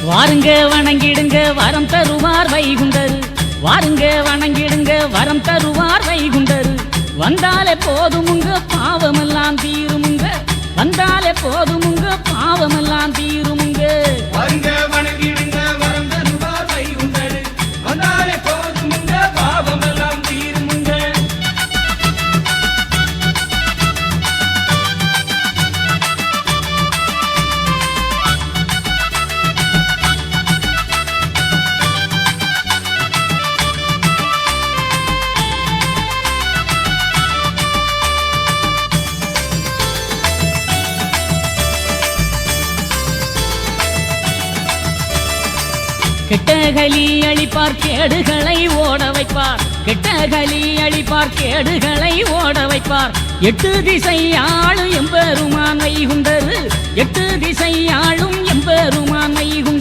வாருங்க வணங்கிடுங்க வரம் தருவார் வைகுண்டர். வாருங்க வணங்கிடுங்க வரம் தருவார் வைகுண்டர். வந்தாலே போதுமுங்க பாவமெல்லாம் தீருமுங்க. வந்தாலே போதுமுங்க பாவமெல்லாம் தீருமுங்க. வாருங்க வணங்கிடுங்க வரம் தருவார் வைகுண்டர். வந்தாலே போதுமுங்க பாவமெல்லாம் தீருமுங்க. கெட்டகளி அழிப்பார் கேடுகளை ஓட வைப்பார். கெட்டகளி அழிப்பார் கேடுகளை ஓட வைப்பார். எட்டு திசை ஆளும் எம்பெருமான் வைகுண்டர். எட்டு திசை ஆளும் எம்பெருமான் வைகுண்டர்.